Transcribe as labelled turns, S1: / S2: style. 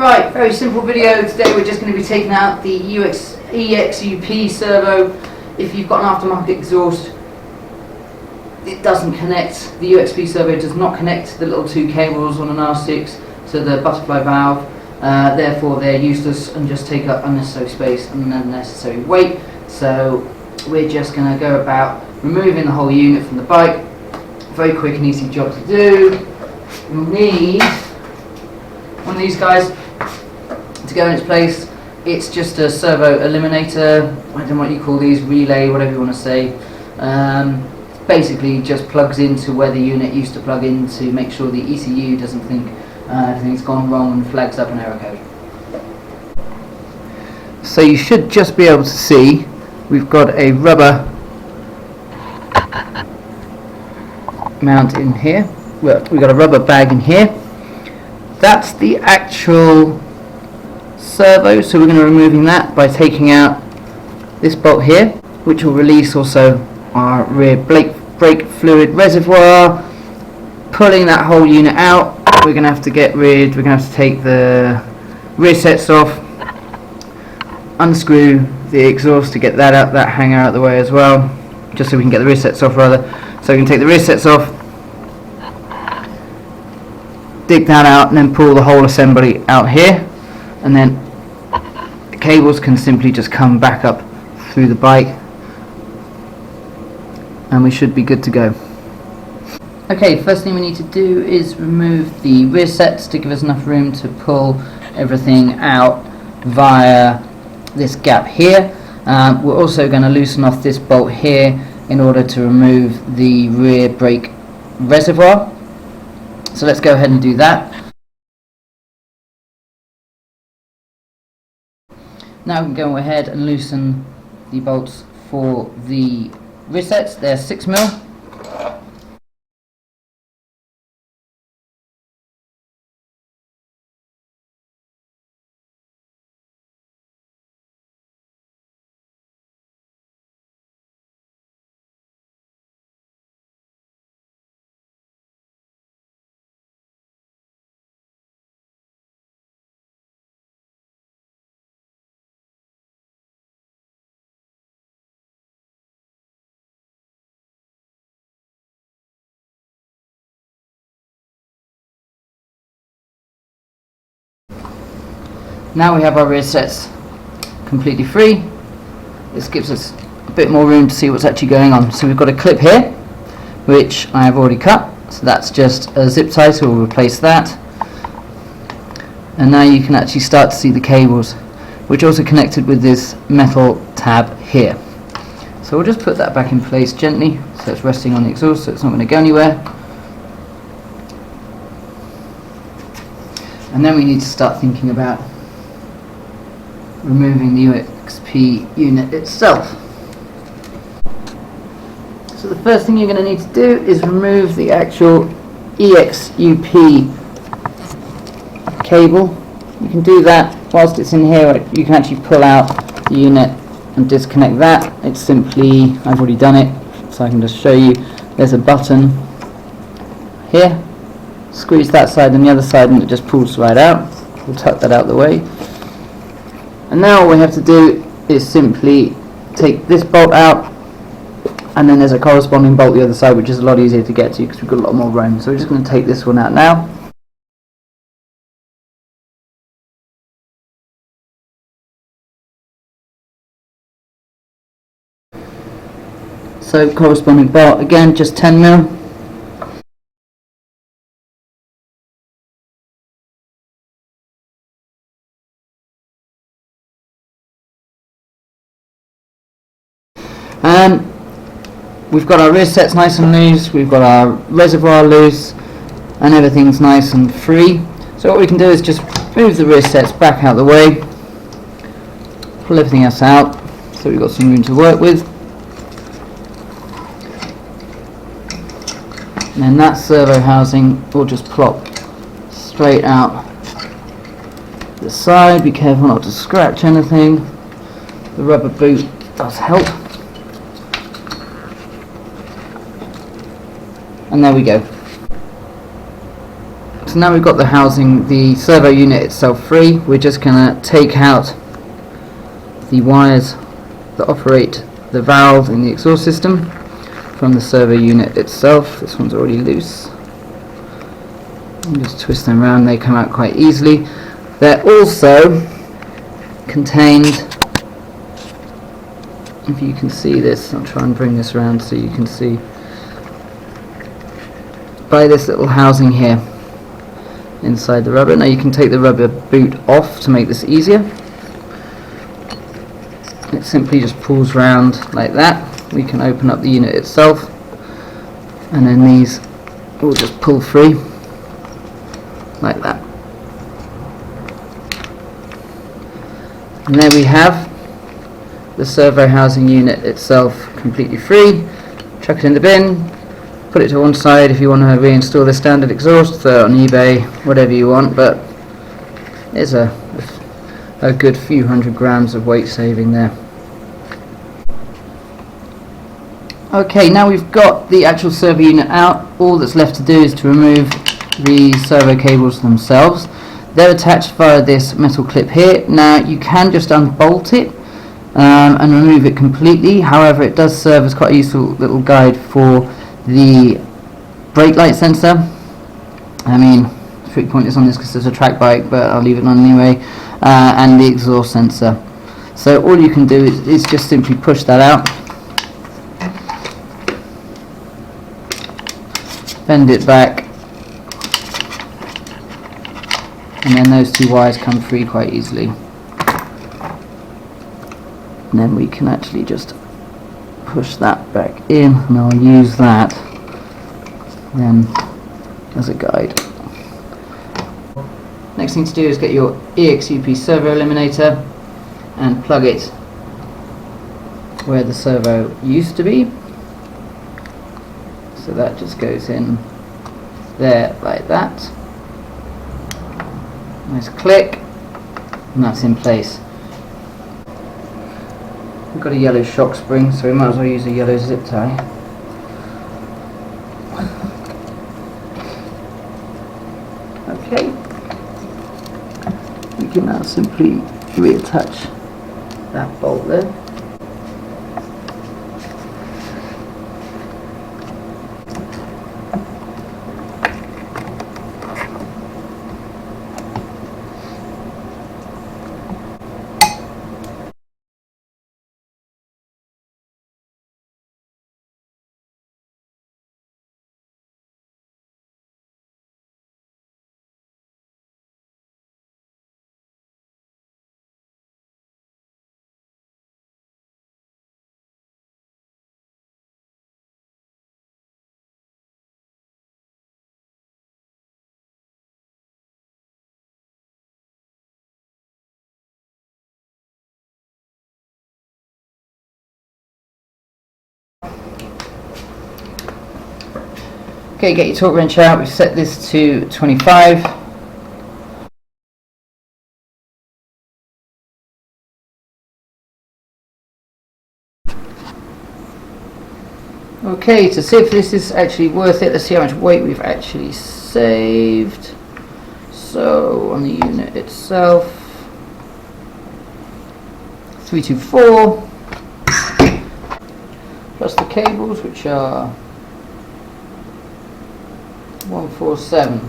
S1: Right, very simple video. Today we're just going to be taking out the Exup servo. If you've got an aftermarket exhaust, it doesn't connect. The UXP servo does not connect the little two cables on an R6 to the butterfly valve. Therefore they're useless and just take up unnecessary space and unnecessary weight. So we're just going to go about removing the whole unit from the bike. Very quick and easy job to do. You'll need one of these guys to go in its place. It's just a servo eliminator. I don't know what you call these, relay, whatever you want to say. Basically just plugs into where the unit used to plug in to make sure the ECU doesn't think everything's gone wrong and flags up an error code. So you should just be able to see we've got a rubber mount in here. Well, we've got a rubber bag in here. That's the actual servo, so we're going to be removing that by taking out this bolt here, which will release also our rear brake fluid reservoir. Pulling that whole unit out, we're going to have to take the rear sets off, unscrew the exhaust to get that out, that hanger out of the way as well, just so we can get the rear sets off rather. So we can take the rear sets off, dig that out, and then pull the whole assembly out here, and then the cables can simply just come back up through the bike and we should be good to go. Okay, first thing we need to do is remove the rear sets to give us enough room to pull everything out via this gap here. We're also going to loosen off this bolt here in order to remove the rear brake reservoir. So let's go ahead and do that. Now we can go ahead and loosen the bolts for the rear sets. They're 6mm. Now we have our rear sets completely free. This gives us a bit more room to see what's actually going on. So we've got a clip here, which I have already cut. So that's just a zip tie, so we'll replace that. And now you can actually start to see the cables, which are also connected with this metal tab here. So we'll just put that back in place gently, so it's resting on the exhaust, so it's not going to go anywhere. And then we need to start thinking about removing the UXP unit itself. So the first thing you're going to need to do is remove the actual Exup cable. You can do that whilst it's in here. You can actually pull out the unit and disconnect that. It's simply, I've already done it, so I can just show you. There's a button here. Squeeze that side and the other side and it just pulls right out. We'll tuck that out of the way. And now all we have to do is simply take this bolt out, and then there's a corresponding bolt the other side, which is a lot easier to get to because we've got a lot more room. So we're just going to take this one out now. So corresponding bolt, again just 10mm. We've got our rear sets nice and loose, we've got our reservoir loose, and everything's nice and free. So what we can do is just move the rear sets back out of the way, pull everything else out, so we've got some room to work with. And then that servo housing will just plop straight out the side. Be careful not to scratch anything. The rubber boot does help. And there we go. So now we've got the housing, the servo unit itself free, we're just going to take out the wires that operate the valve in the exhaust system from the servo unit itself. This one's already loose. You just twist them around, they come out quite easily. They're also contained, if you can see this, I'll try and bring this around so you can see, by this little housing here inside the rubber. Now you can take the rubber boot off to make this easier. It simply just pulls round like that. We can open up the unit itself, and then these will just pull free like that. And there we have the servo housing unit itself completely free. Chuck it in the bin, put it to one side. If you want to reinstall the standard exhaust, throw it on eBay, whatever you want, but there's a good few hundred grams of weight saving there. Okay, now we've got the actual servo unit out. All that's left to do is to remove the servo cables themselves. They're attached via this metal clip here. Now you can just unbolt it and remove it completely. However, it does serve as quite a useful little guide for the brake light sensor. I mean, strict point is on this because there's a track bike, but I'll leave it on anyway. And the exhaust sensor. So all you can do is just simply push that out, bend it back, and then those two wires come free quite easily. And then we can actually just push that back in, and I'll use that then as a guide. Next thing to do is get your Exup servo eliminator and plug it where the servo used to be. So that just goes in there like that. Nice click, and that's in place. We've got a yellow shock spring, so we might as well use a yellow zip tie. Okay, we can now simply reattach that bolt there. Okay, get your torque wrench out. We've set this to 25. Okay, to see if this is actually worth it, let's see how much weight we've actually saved. So on the unit itself, 324 plus the cables, which are 147.